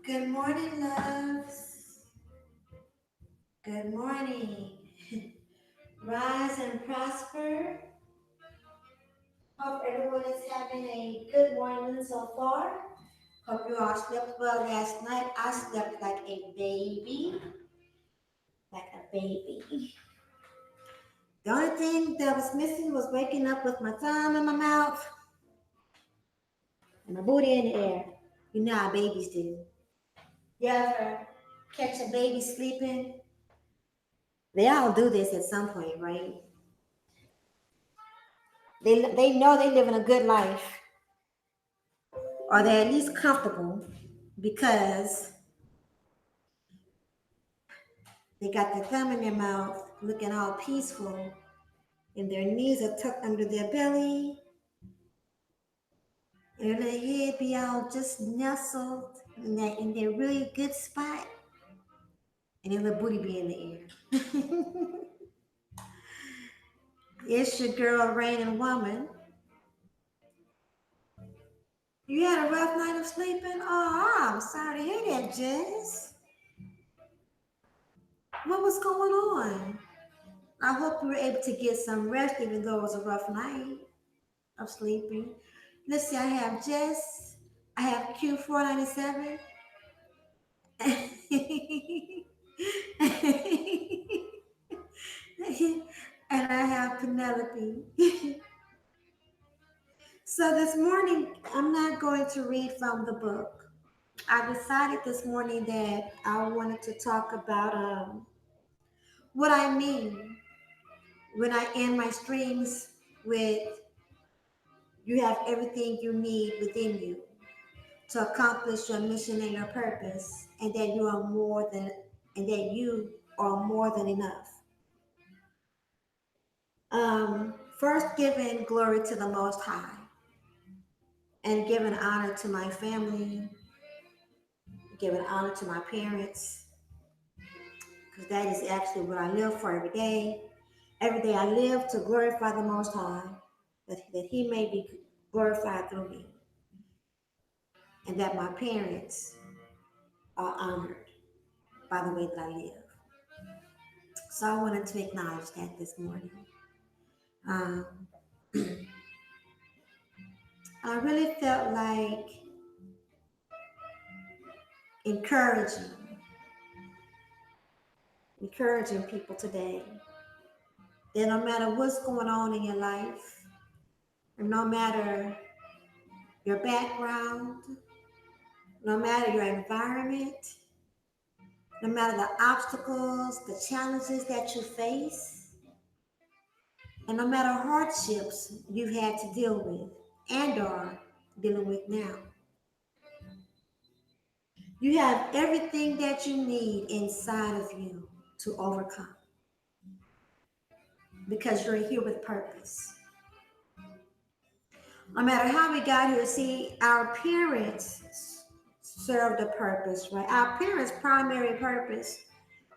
Good morning, loves. Good morning. Rise and prosper. Hope everyone is having a good morning so far. Hope you all slept well last night. I slept like a baby. Like a baby. The only thing that was missing was waking up with my thumb in my mouth and my booty in the air. You know how babies do. You ever catch a baby sleeping? They all do this at some point, right? They know they living a good life, or they're at least comfortable because they got their thumb in their mouth, looking all peaceful, and their knees are tucked under their belly, and their head be all just nestled in their really good spot, and their little booty be in the air. It's your girl, Rain and Woman. You had a rough night of sleeping? Oh, I'm sorry to hear that, Jess. What was going on? I hope you were able to get some rest, even though it was a rough night of sleeping. Let's see, I have Jess, I have Q497, and I have Penelope. So this morning, I'm not going to read from the book. I decided this morning that I wanted to talk about what I mean when I end my streams with you have everything you need within you to accomplish your mission and your purpose, and that you are more than enough. First, giving glory to the Most High and giving honor to my family, giving honor to my parents, because that is actually what I live for every day. Every day I live to glorify the Most High, that He may be glorified through me, and that my parents are honored by the way that I live. So I wanted to acknowledge that this morning. Um, I really felt like encouraging, encouraging people today that no matter what's going on in your life, and no matter your background, no matter your environment, no matter the obstacles, the challenges that you face, and no matter hardships you've had to deal with and are dealing with now, you have everything that you need inside of you to overcome because you're here with purpose. No matter how we got here, see, our parents served a purpose, right? Our parents' primary purpose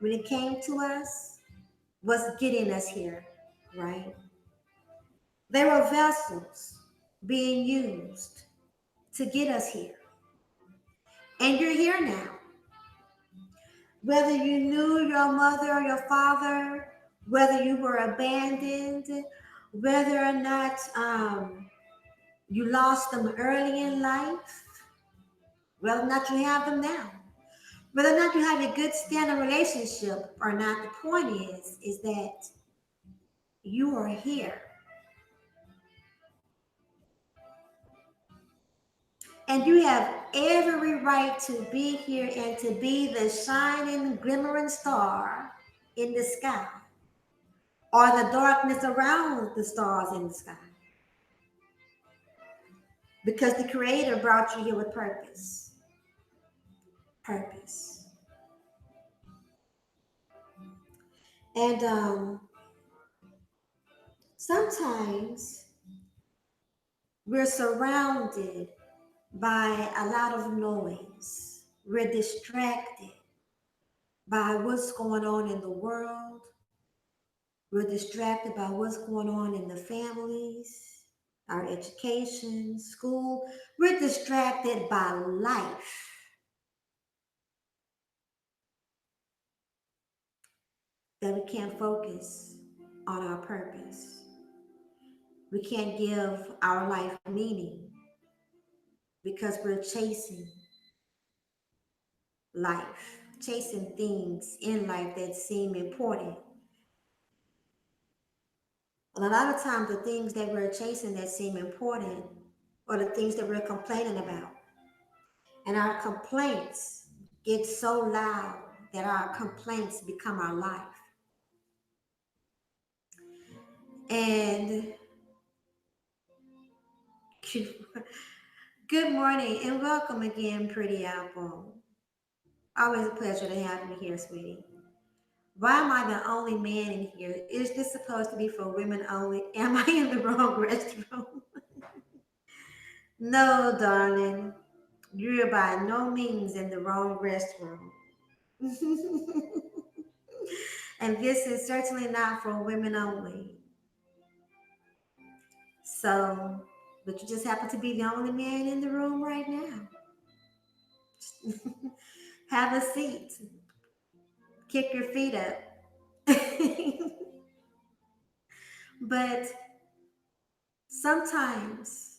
when it came to us was getting us here, right? They were vessels being used to get us here. And you're here now. Whether you knew your mother or your father, whether you were abandoned, whether or not you lost them early in life, whether or not you have them now, whether or not you have a good standing relationship or not, the point is that you are here. And you have every right to be here and to be the shining, glimmering star in the sky, or the darkness around the stars in the sky. Because the Creator brought you here with purpose. Purpose. And sometimes we're surrounded by a lot of noise. We're distracted by what's going on in the world. We're distracted by what's going on in the families, our education, school. We're distracted by life. That we can't focus on our purpose. We can't give our life meaning because we're chasing life, chasing things in life that seem important. And a lot of times, the things that we're chasing that seem important are the things that we're complaining about. And our complaints get so loud that our complaints become our life. And good morning and welcome again, Pretty Apple. Always a pleasure to have you here, sweetie. Why am I the only man in here? Is this supposed to be for women only? Am I in the wrong restroom? No, darling. You're by no means in the wrong restroom. And this is certainly not for women only. So, but you just happen to be the only man in the room right now. Have a seat. Kick your feet up. But sometimes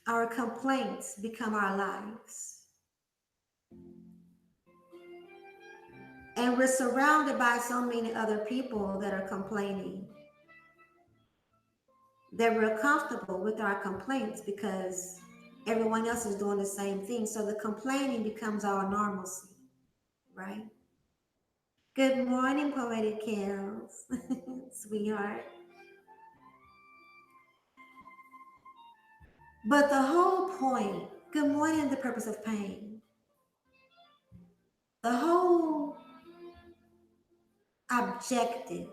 our complaints become our lives. And we're surrounded by so many other people that are complaining. That we're comfortable with our complaints because everyone else is doing the same thing. So the complaining becomes our normalcy, right? Good morning, Poetic Kels, sweetheart. But the whole point, good morning, the purpose of pain. The whole objective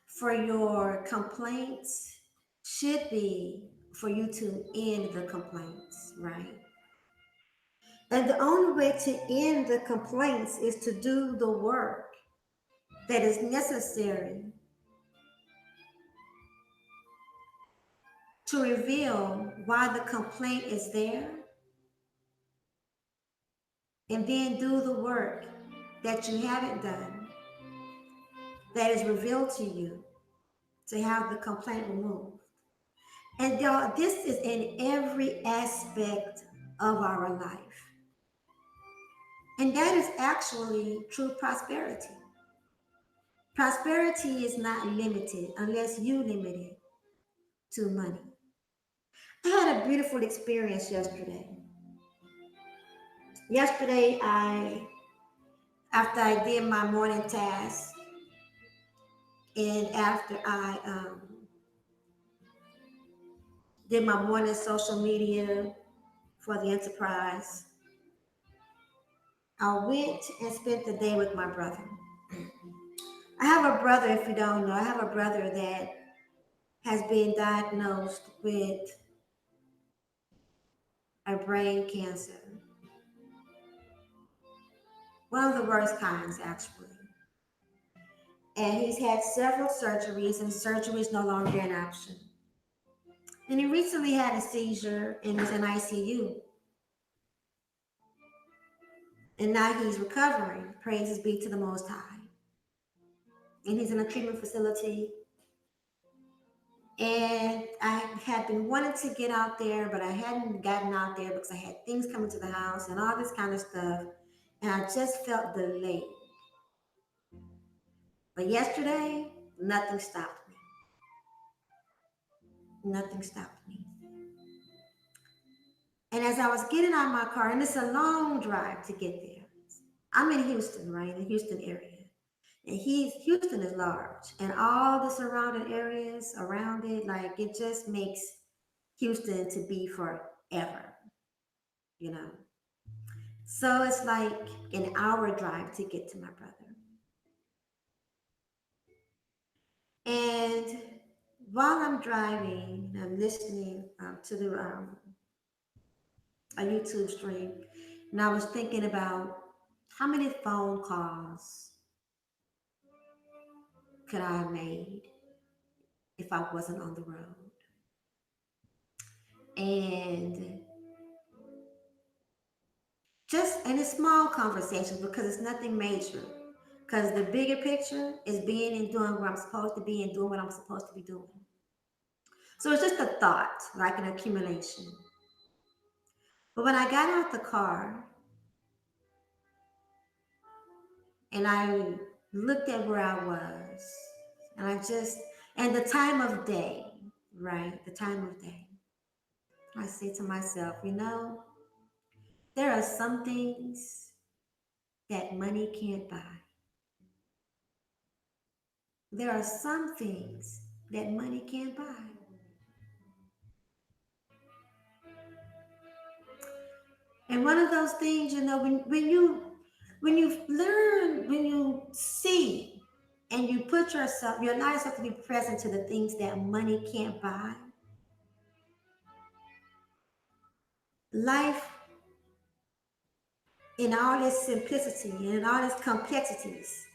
for your complaints should be for you to end the complaints, right? And the only way to end the complaints is to do the work that is necessary to reveal why the complaint is there, and then do the work that you haven't done that is revealed to you to have the complaint removed. And y'all, this is in every aspect of our life. And that is actually true prosperity. Prosperity is not limited unless you limit it to money. I had a beautiful experience yesterday. Yesterday, after I did my morning task, and after I did my morning social media for the enterprise, I went and spent the day with my brother. I have a brother, if you don't know, I have a brother that has been diagnosed with a brain cancer. One of the worst kinds, actually. And he's had several surgeries, and surgery is no longer an option. And he recently had a seizure and was in ICU. And now he's recovering. Praises be to the Most High. And he's in a treatment facility. And I had been wanting to get out there, but I hadn't gotten out there because I had things coming to the house and all this kind of stuff. And I just felt delayed. But yesterday, nothing stopped me. Nothing stopped me. And as I was getting out of my car, and it's a long drive to get there. I'm in Houston, right? In the Houston area. And Houston is large. And all the surrounding areas around it, like it just makes Houston to be forever, you know. So it's like an hour drive to get to my brother. And while I'm driving, I'm listening to a YouTube stream, and I was thinking about how many phone calls could I have made if I wasn't on the road. And just in a small conversations, because it's nothing major. Because the bigger picture is being and doing what I'm supposed to be and doing what I'm supposed to be doing. So it's just a thought, like an accumulation. But when I got out the car and I looked at where I was, and and the time of day, right? The time of day. I say to myself, there are some things that money can't buy. There are some things that money can't buy. And one of those things, when you see and you you allow yourself to be present to the things that money can't buy, life in all its simplicity and in all its complexities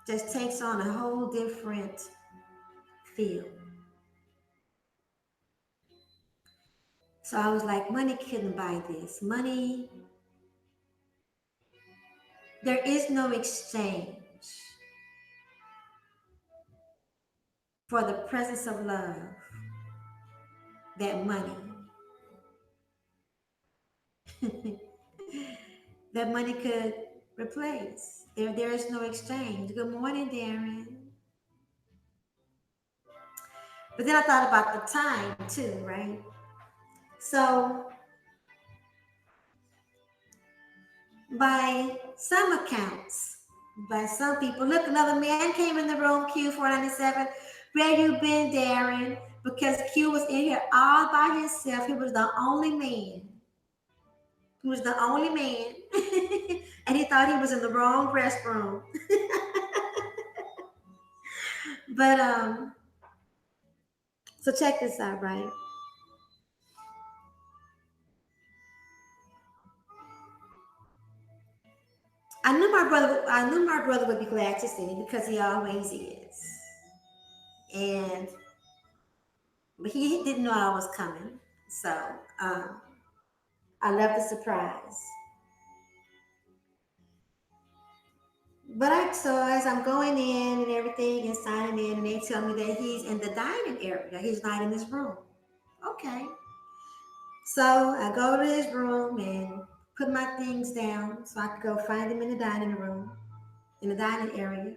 just takes on a whole different feel. So I was like, money couldn't buy this. Money, there is no exchange for the presence of love that money that money could replace. There is no exchange. Good morning, Darren. But then I thought about the time too, right? So by some accounts, by some people, look, another man came in the room, Q497. Where you been, Darren? Because Q was in here all by himself. He was the only man. He was the only man. And he thought he was in the wrong restroom. But So check this out, right? I knew my brother would be glad to see me because he always is. And but he didn't know I was coming. So um, I love the surprise. But so as I'm going in and everything and signing in, and they tell me that he's in the dining area. He's not in his room. Okay. So I go to his room and put my things down so I could go find him in the dining room, in the dining area.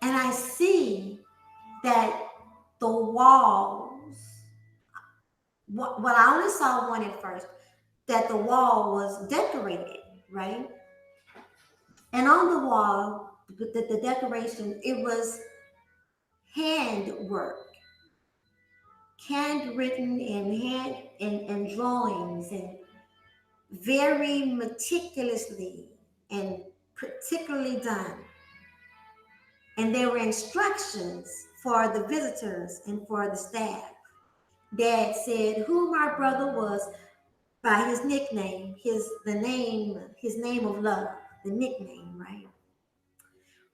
And I see that the walls, well, I only saw one at first, that the wall was decorated, right? And on the wall, the decoration, it was handwork, handwritten and and drawings and very meticulously and particularly done. And there were instructions for the visitors and for the staff that said who my brother was by his nickname, his name of love, the nickname, right?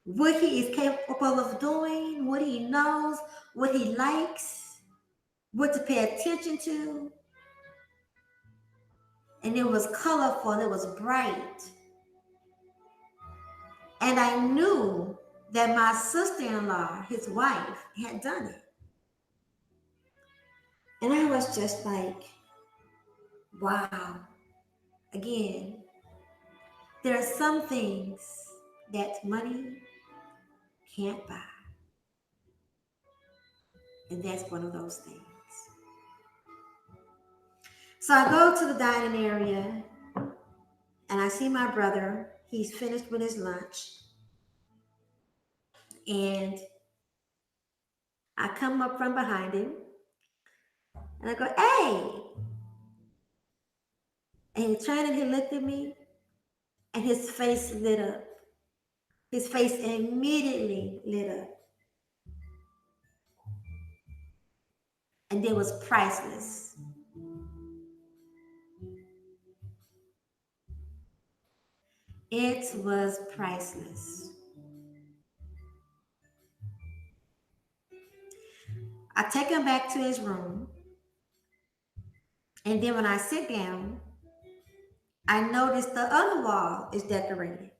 What he is capable of doing, what he knows, what he likes, what to pay attention to. And it was colorful, it was bright. And I knew that my sister-in-law, his wife, had done it. And I was just like, wow. Again, there are some things that money can't buy. And that's one of those things. So I go to the dining area and I see my brother. He's finished with his lunch. And I come up from behind him and I go, hey. And he turned and he looked at me and his face lit up. His face immediately lit up. And it was priceless. It was priceless. I take him back to his room. And then when I sit down, I notice the other wall is decorated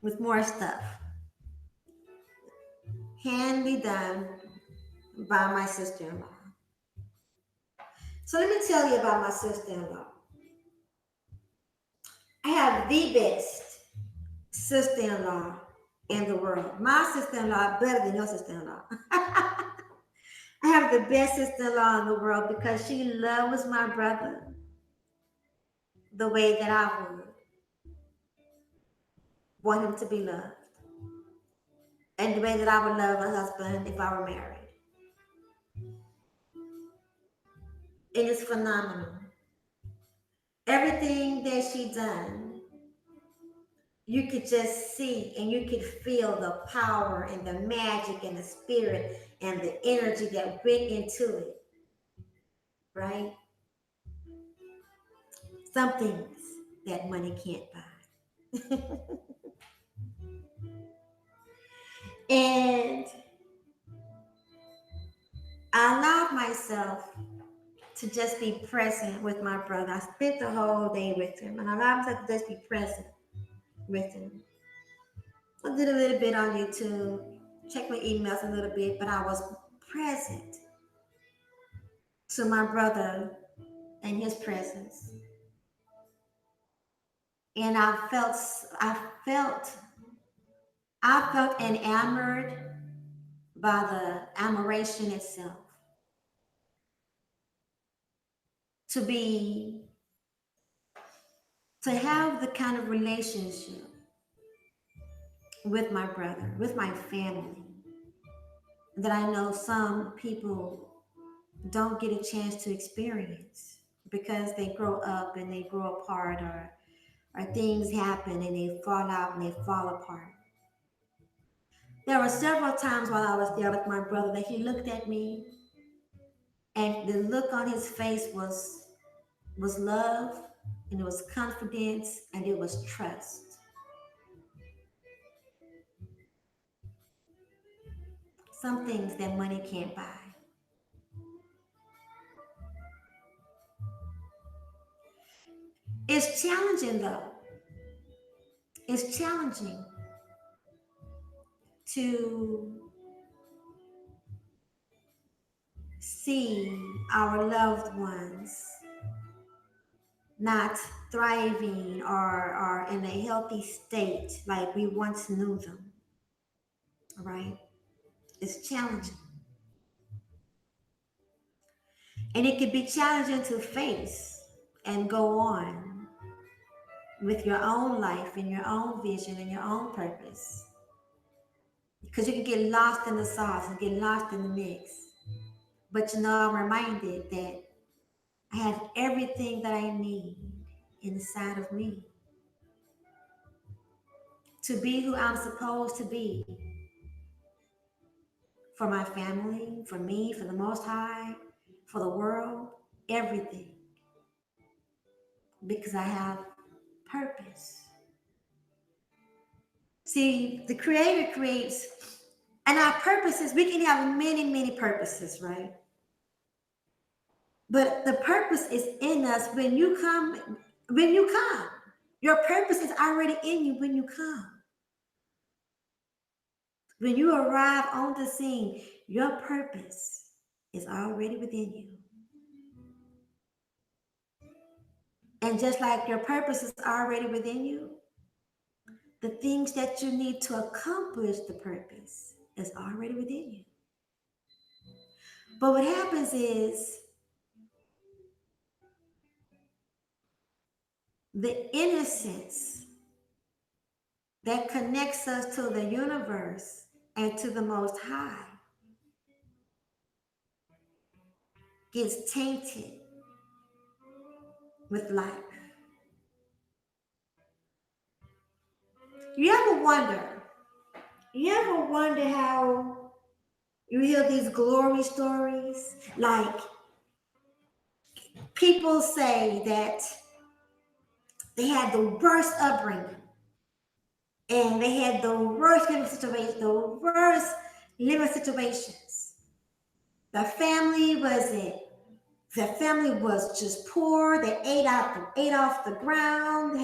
with more stuff. Handly done by my sister in law. So let me tell you about my sister in law. I have the best sister in law in the world. My sister in law better than your sister in law. I have the best sister in law in the world because she loves my brother the way that I would want him to be loved, and the way that I would love a husband if I were married. It is phenomenal. Everything that she done, you could just see and you could feel the power and the magic and the spirit and the energy that went into it, right? Some things that money can't buy. And I allowed myself to just be present with my brother. I spent the whole day with him and I allowed myself to just be present with him. I did a little bit on YouTube, checked my emails a little bit, but I was present to my brother and his presence. And felt, I felt enamored by the admiration itself. To be, to have the kind of relationship with my brother, with my family, that I know some people don't get a chance to experience because they grow up and they grow apart, or things happen and they fall out and they fall apart. There were several times while I was there with my brother that he looked at me and the look on his face was love, and it was confidence, and it was trust. Some things that money can't buy. It's challenging though. It's challenging to see our loved ones not thriving or in a healthy state like we once knew them, right? It's challenging. And it can be challenging to face and go on with your own life and your own vision and your own purpose. Because you can get lost in the sauce and get lost in the mix. But I'm reminded that I have everything that I need inside of me to be who I'm supposed to be for my family, for me, for the Most High, for the world, everything. Because I have purpose. See, the Creator creates, and our purposes, we can have many, many purposes, right? But the purpose is in us when you come. When you come, your purpose is already in you when you come. When you arrive on the scene, your purpose is already within you. And just like your purpose is already within you, the things that you need to accomplish the purpose is already within you. But what happens is the innocence that connects us to the universe and to the Most High gets tainted with life. You ever wonder? You ever wonder how you hear these glory stories? Like people say that they had the worst upbringing and they had the worst living situations, The family wasn't The family was just poor. They ate off the ground.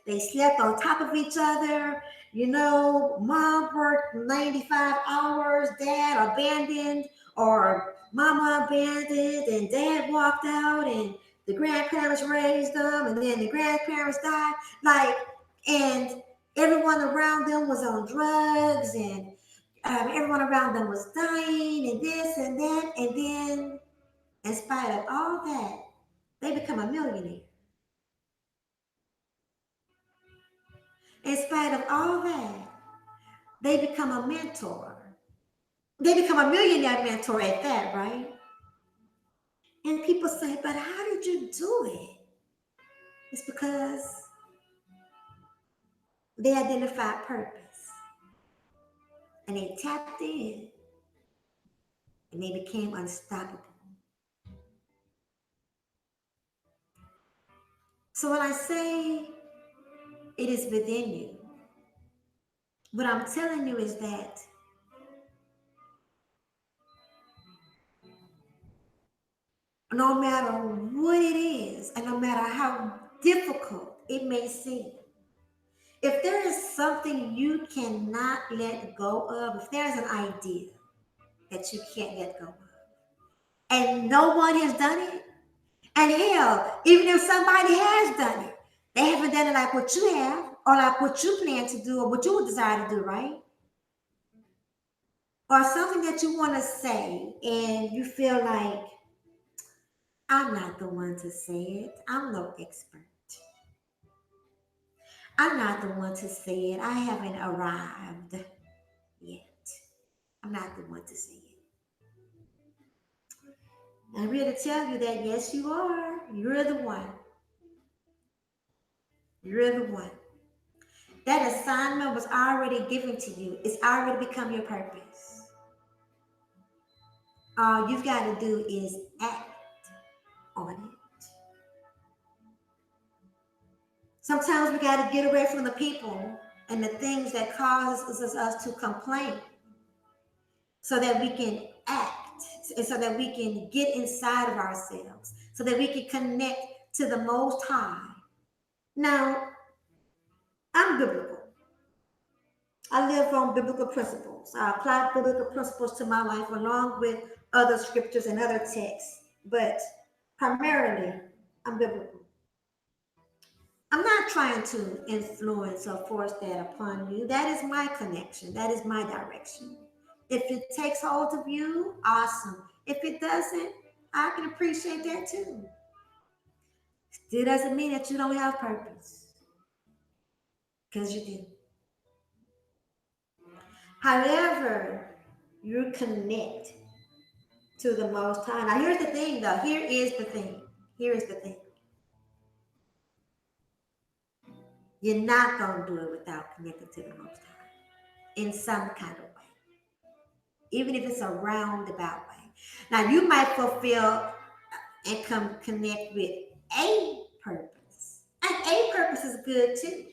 They slept on top of each other. Mom worked 95 hours, dad abandoned, or mama abandoned, and dad walked out, and the grandparents raised them, and then the grandparents died. And everyone around them was on drugs, and everyone around them was dying, and this and that, and then in spite of all that, they become a millionaire. In spite of all that, they become a mentor. They become a millionaire mentor at that, right? And people say, but how did you do it? It's because they identified purpose and they tapped in and they became unstoppable. So when I say it is within you, what I'm telling you is that no matter what it is, and no matter how difficult it may seem, if there is something you cannot let go of, if there's an idea that you can't let go of, and no one has done it, and hell, even if somebody has done it, they haven't done it like what you have, or like what you plan to do, or what you desire to do, right? Or something that you want to say, and you feel like, I'm not the one to say it. I'm no expert. I'm not the one to say it. I haven't arrived yet. I'm not the one to say it. I'm here to tell you that yes, you are. You're the one. You're the one. That assignment was already given to you. It's already become your purpose. All you've got to do is act on it. Sometimes we got to get away from the people and the things that causes us to complain so that we can act and so that we can get inside of ourselves, so that we can connect to the Most High. Now, I'm biblical. I live on biblical principles. I apply biblical principles to my life along with other scriptures and other texts, but primarily, I'm biblical. I'm not trying to influence or force that upon you. That is my connection. That is my direction. If it takes hold of you, awesome. If it doesn't, I can appreciate that too. Still doesn't mean that you don't have purpose, because you do. However, you connect to the Most High. Now, here's the thing, though. Here is the thing. Here is the thing. You're not going to do it without connecting to the Most High in some kind of way, even if it's a roundabout way. Now, you might fulfill and connect with a purpose. And a purpose is good too.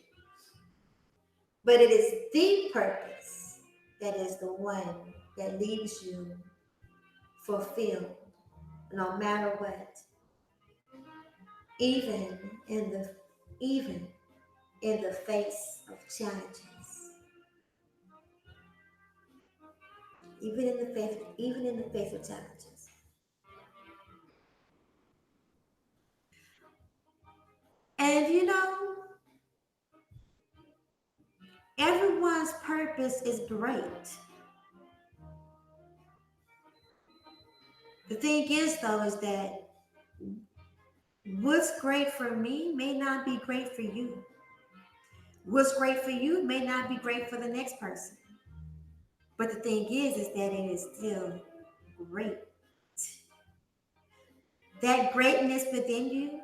But it is the purpose that is the one that leaves you fulfilled no matter what. Even in the face of challenges. Even in the face of challenges. And everyone's purpose is great. The thing is, though, is that what's great for me may not be great for you. What's great for you may not be great for the next person. But the thing is that it is still great. That greatness within you,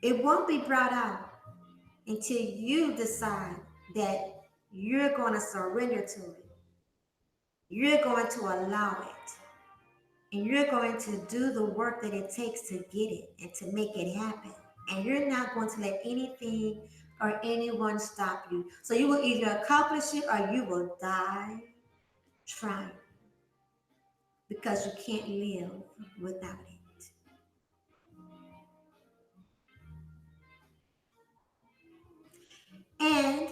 it won't be brought out until you decide that you're going to surrender to it. You're going to allow it. And you're going to do the work that it takes to get it and to make it happen. And you're not going to let anything or anyone stop you. So you will either accomplish it or you will die trying, because you can't live without it. And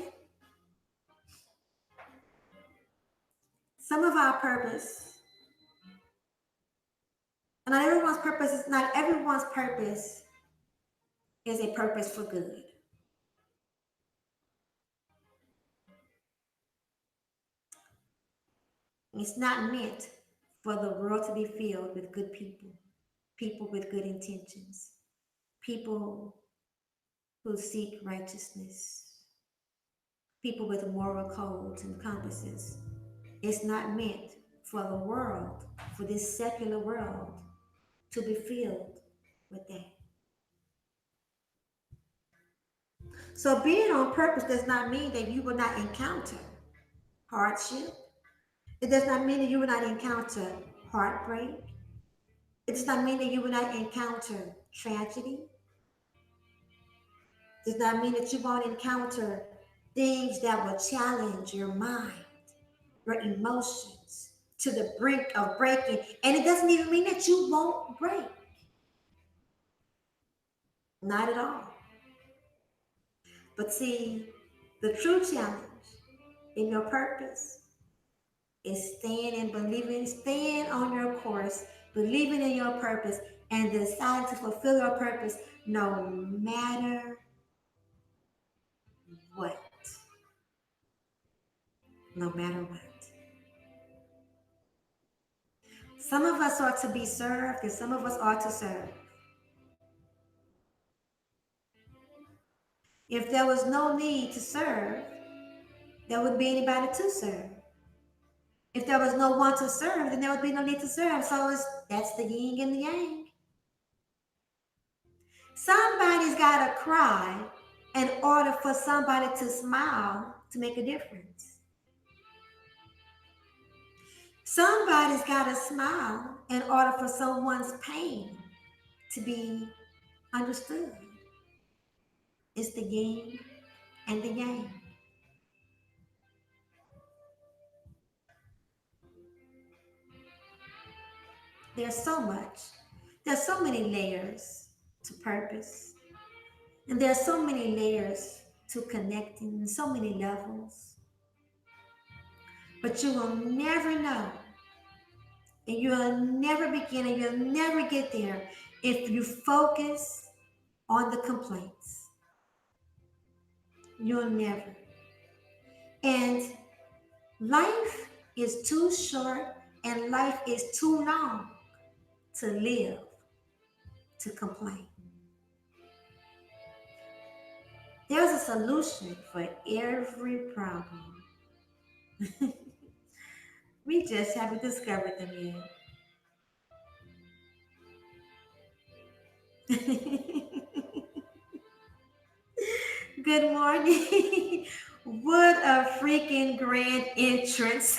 some of our purpose, and not everyone's purpose is a purpose for good. It's not meant for the world to be filled with good people, people with good intentions, people who seek righteousness, people with moral codes and compasses. It's not meant for the world, for this secular world, to be filled with that. So being on purpose does not mean that you will not encounter hardship. It does not mean that you will not encounter heartbreak. It does not mean that you will not encounter tragedy. It does not mean that you won't encounter things that will challenge your mind, your emotions to the brink of breaking. And it doesn't even mean that you won't break. Not at all. But see, the true challenge in your purpose is staying on your course, believing in your purpose, and deciding to fulfill your purpose no matter what. No matter what. Some of us ought to be served, and some of us ought to serve. If there was no need to serve, there wouldn't be anybody to serve. If there was no one to serve, then there would be no need to serve. So that's the yin and the yang. Somebody's got to cry in order for somebody to smile to make a difference. Somebody's got to smile in order for someone's pain to be understood. It's the yin and the yang. There's so much. There's so many layers to purpose. And there's so many layers to connecting, so many levels. But you will never know, and you'll never begin, and you'll never get there if you focus on the complaints. You'll never. And life is too short and life is too long to live to complain. There's a solution for every problem. We just haven't discovered them yet. Good morning. What a freaking grand entrance.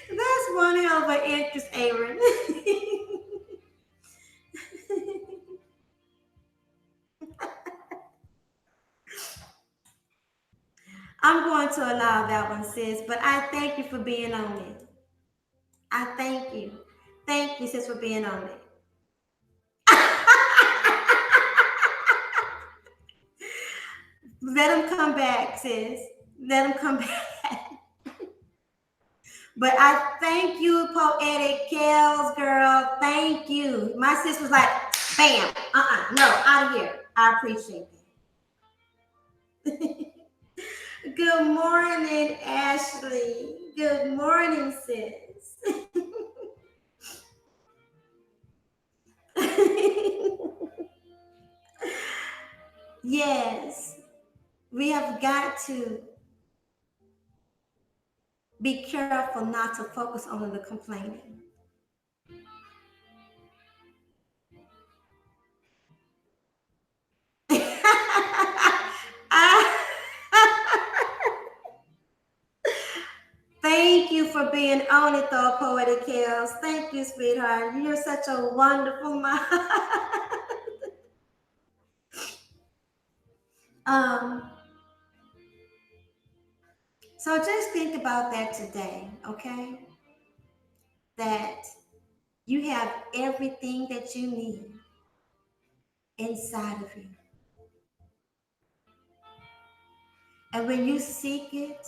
That's one hell of an entrance, Aaron. I'm going to allow that one, sis, but I thank you for being on it. I thank you. Thank you, sis, for being on it. Let them come back, sis. Let them come back. But I thank you, Poetic Kels, girl. Thank you. My sis was like, bam, no, out of here. I appreciate that. Good morning, Ashley. Good morning, sis. Yes, we have got to be careful not to focus on the complaining. Thank you for being on it, though, Poetic Kels. Thank you, sweetheart. You're such a wonderful mom. So just think about that today, okay? That you have everything that you need inside of you. And when you seek it,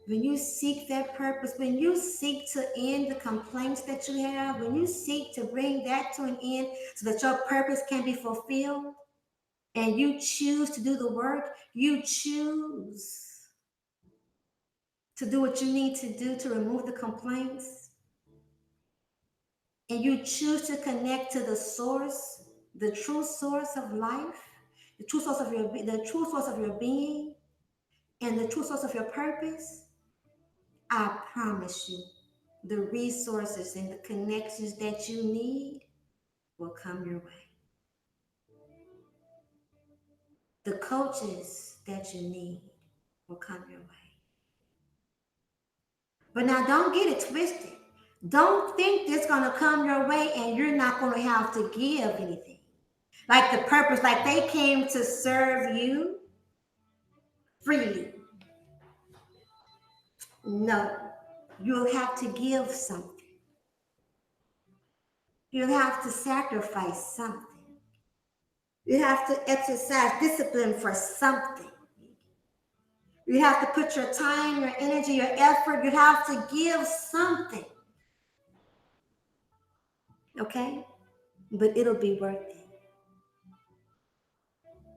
when you seek that purpose, when you seek to end the complaints that you have, when you seek to bring that to an end so that your purpose can be fulfilled, and you choose to do the work, you choose to do what you need to do to remove the complaints, and you choose to connect to the source, the true source of life, the true source of your being, and the true source of your purpose, I promise you, the resources and the connections that you need will come your way. The coaches that you need will come your way. But now don't get it twisted. Don't think it's going to come your way and you're not going to have to give anything. Like the purpose, like they came to serve you freely. No, you'll have to give something. You'll have to sacrifice something. You have to exercise discipline for something. You have to put your time, your energy, your effort. You have to give something. Okay? But it'll be worth it.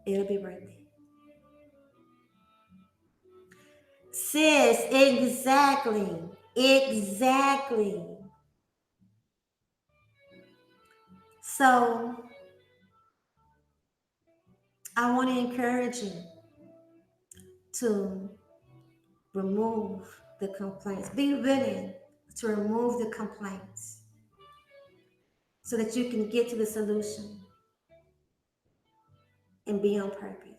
It'll be worth it. Sis, exactly. Exactly. So I want to encourage you to remove the complaints. Be willing to remove the complaints so that you can get to the solution. and be on purpose.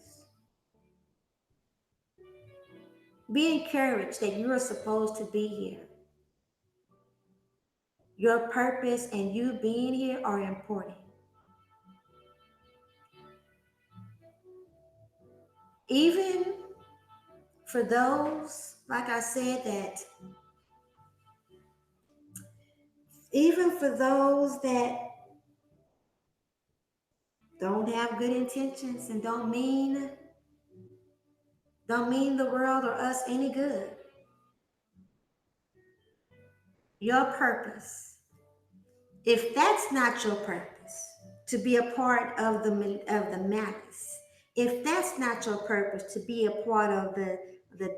Be encouraged that you are supposed to be here. Your purpose and you being here are important. Even for those, like I said, that even for those that don't have good intentions and don't mean the world or us any good. Your purpose, if that's not your purpose, to be a part of the malice, if that's not your purpose, to be a part of the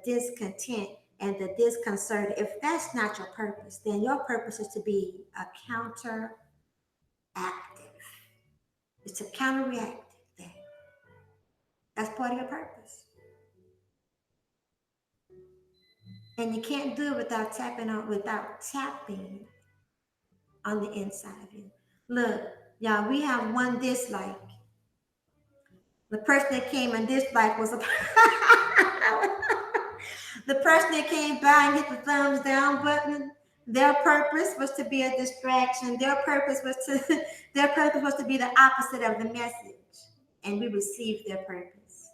discontent and the disconcerted, if that's not your purpose, then your purpose is to be a counteractive. It's a counteractive thing. That's part of your purpose. And you can't do it without tapping on the inside of you. Look, y'all, we have one dislike. The person that came and disliked was a the person that came by and hit the thumbs down button. Their purpose was to be a distraction. Their purpose was to be the opposite of the message. And we received their purpose.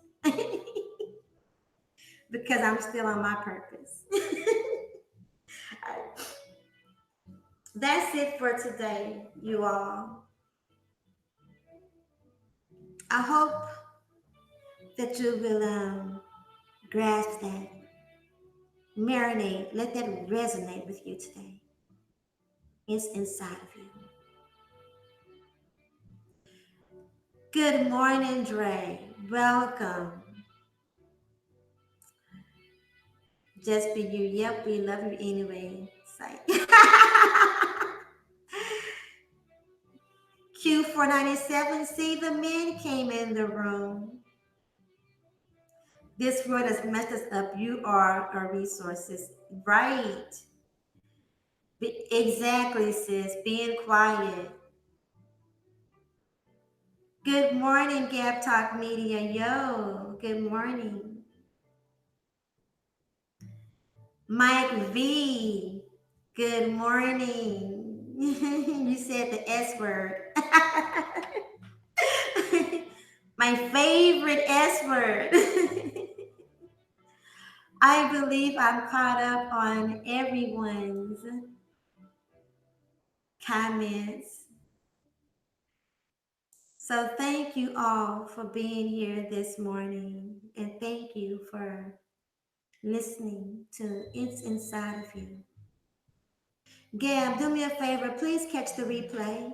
Because I'm still on my purpose. That's it for today, you all. I hope that you will grasp that, marinate, let that resonate with you today. It's inside of you. Good morning, Dre. Welcome. Just be you. Yep, we love you anyway. Q497. See, the men came in the room. This world has messed us up. You are our resources. Right. Exactly, sis. Being quiet. Good morning, Gab Talk Media. Yo, good morning. Mike V, good morning. You said the S word. My favorite S word. I believe I'm caught up on everyone's comments. So thank you all for being here this morning. And thank you for listening to It's Inside of You. Gab, do me a favor. Please catch the replay.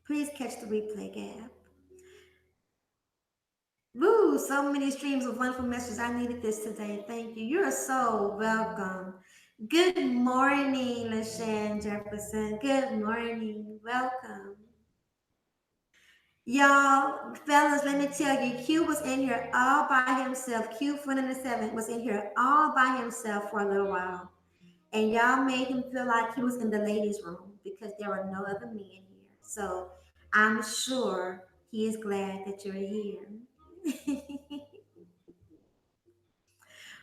Please catch the replay, Gab. Woo, so many streams of wonderful messages. I needed this today. Thank you. You're so welcome. Good morning, LaShawn Jefferson. Good morning. Welcome. Y'all, fellas, let me tell you, Q was in here all by himself. Q497 was in here all by himself for a little while. And y'all made him feel like he was in the ladies' room because there were no other men here. So I'm sure he is glad that you're here.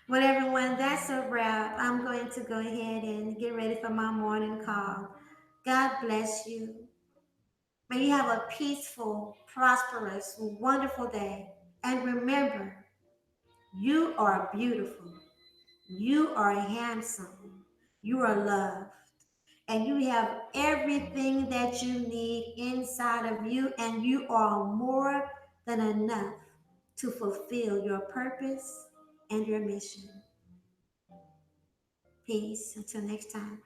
Well, everyone, that's a wrap. I'm going to go ahead and get ready for my morning call. God bless you. May you have a peaceful, prosperous, wonderful day. And remember, you are beautiful. You are handsome. You are loved. And you have everything that you need inside of you. And you are more than enough to fulfill your purpose and your mission. Peace. Until next time.